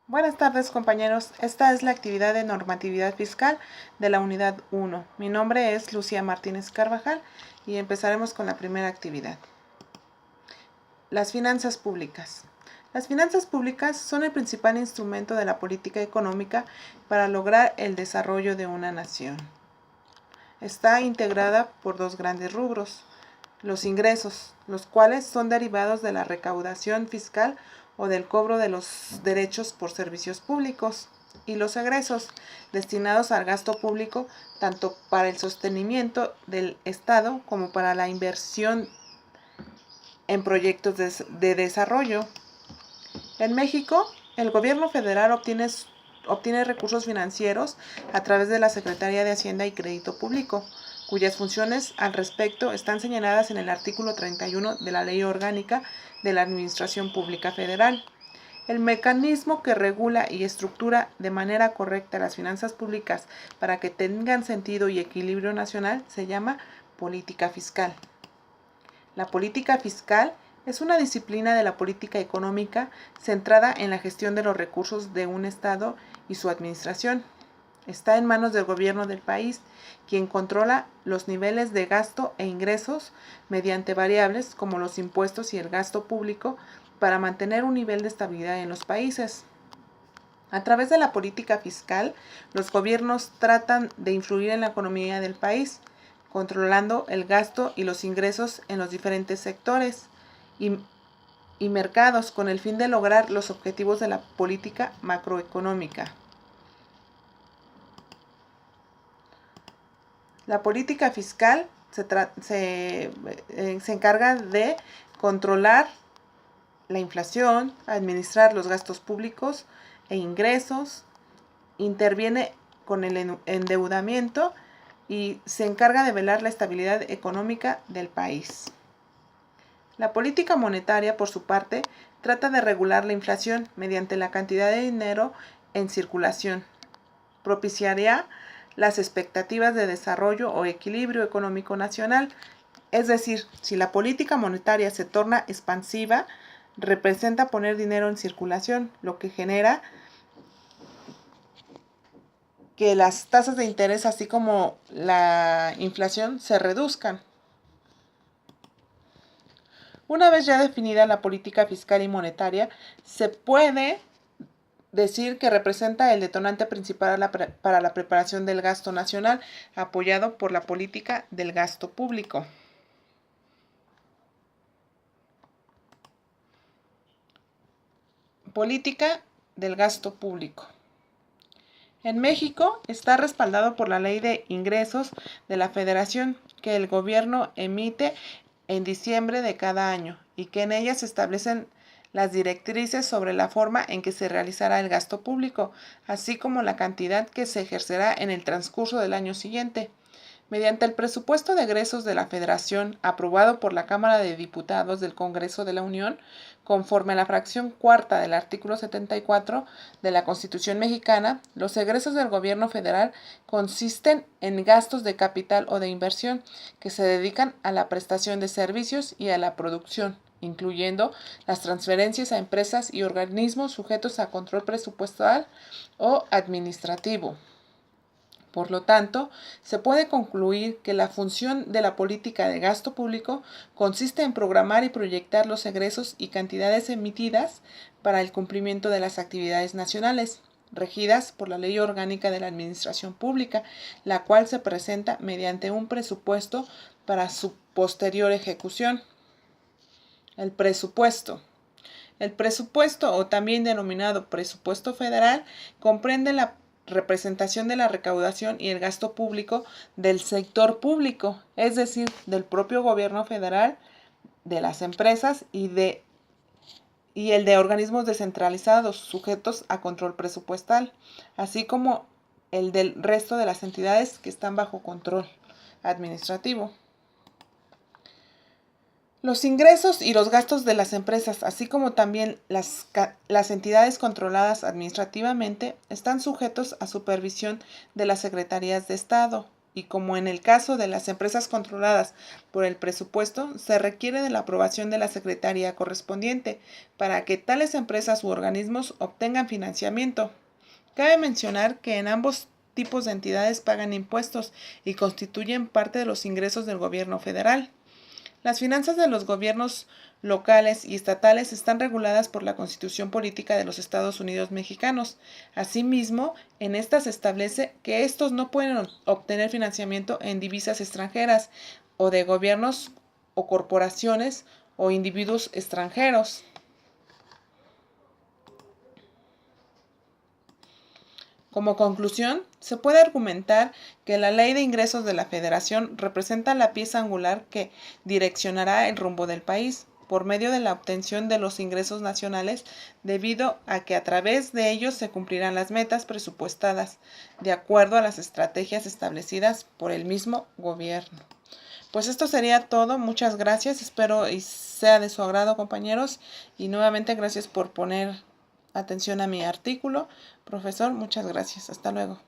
Buenas tardes, compañeros. Esta es la actividad de normatividad fiscal de la unidad 1. Mi nombre es Lucía Martínez Carvajal y empezaremos con la primera actividad. Las finanzas públicas. Las finanzas públicas son el principal instrumento de la política económica para lograr el desarrollo de una nación. Está integrada por dos grandes rubros: los ingresos, los cuales son derivados de la recaudación fiscal o del cobro de los derechos por servicios públicos, y los egresos, destinados al gasto público, tanto para el sostenimiento del Estado como para la inversión en proyectos de desarrollo. En México, el gobierno federal obtiene recursos financieros a través de la Secretaría de Hacienda y Crédito Público, cuyas funciones al respecto están señaladas en el artículo 31 de la Ley Orgánica de la Administración Pública Federal. El mecanismo que regula y estructura de manera correcta las finanzas públicas para que tengan sentido y equilibrio nacional se llama política fiscal. La política fiscal es una disciplina de la política económica centrada en la gestión de los recursos de un Estado y su administración. Está en manos del gobierno del país, quien controla los niveles de gasto e ingresos mediante variables como los impuestos y el gasto público para mantener un nivel de estabilidad en los países. A través de la política fiscal, los gobiernos tratan de influir en la economía del país, controlando el gasto y los ingresos en los diferentes sectores y mercados con el fin de lograr los objetivos de la política macroeconómica. La política fiscal se encarga de controlar la inflación, administrar los gastos públicos e ingresos, interviene con el endeudamiento y se encarga de velar la estabilidad económica del país. La política monetaria, por su parte, trata de regular la inflación mediante la cantidad de dinero en circulación. Propiciaría las expectativas de desarrollo o equilibrio económico nacional. Es decir, si la política monetaria se torna expansiva, representa poner dinero en circulación, lo que genera que las tasas de interés, así como la inflación, se reduzcan. Una vez ya definida la política fiscal y monetaria, se puede decir que representa el detonante principal para la preparación del gasto nacional, apoyado por la política del gasto público. Política del gasto público. En México está respaldado por la Ley de Ingresos de la Federación, que el gobierno emite en diciembre de cada año y que en ella se establecen las directrices sobre la forma en que se realizará el gasto público, así como la cantidad que se ejercerá en el transcurso del año siguiente. Mediante el presupuesto de egresos de la Federación, aprobado por la Cámara de Diputados del Congreso de la Unión, conforme a la fracción cuarta del artículo 74 de la Constitución mexicana, los egresos del gobierno federal consisten en gastos de capital o de inversión que se dedican a la prestación de servicios y a la producción, incluyendo las transferencias a empresas y organismos sujetos a control presupuestal o administrativo. Por lo tanto, se puede concluir que la función de la política de gasto público consiste en programar y proyectar los egresos y cantidades emitidas para el cumplimiento de las actividades nacionales, regidas por la Ley Orgánica de la Administración Pública, la cual se presenta mediante un presupuesto para su posterior ejecución. El presupuesto. El presupuesto, o también denominado presupuesto federal, comprende la representación de la recaudación y el gasto público del sector público, es decir, del propio gobierno federal, de las empresas y el de organismos descentralizados sujetos a control presupuestal, así como el del resto de las entidades que están bajo control administrativo. Los ingresos y los gastos de las empresas, así como también las entidades controladas administrativamente, están sujetos a supervisión de las Secretarías de Estado y como en el caso de las empresas controladas por el presupuesto, se requiere de la aprobación de la Secretaría correspondiente para que tales empresas u organismos obtengan financiamiento. Cabe mencionar que en ambos tipos de entidades pagan impuestos y constituyen parte de los ingresos del gobierno federal. Las finanzas de los gobiernos locales y estatales están reguladas por la Constitución Política de los Estados Unidos Mexicanos. Asimismo, en esta se establece que estos no pueden obtener financiamiento en divisas extranjeras o de gobiernos o corporaciones o individuos extranjeros. Como conclusión, se puede argumentar que la Ley de Ingresos de la Federación representa la pieza angular que direccionará el rumbo del país por medio de la obtención de los ingresos nacionales, debido a que a través de ellos se cumplirán las metas presupuestadas, de acuerdo a las estrategias establecidas por el mismo gobierno. Pues esto sería todo, muchas gracias, espero y sea de su agrado, compañeros, y nuevamente gracias por poner atención a mi artículo. Profesor, muchas gracias. Hasta luego.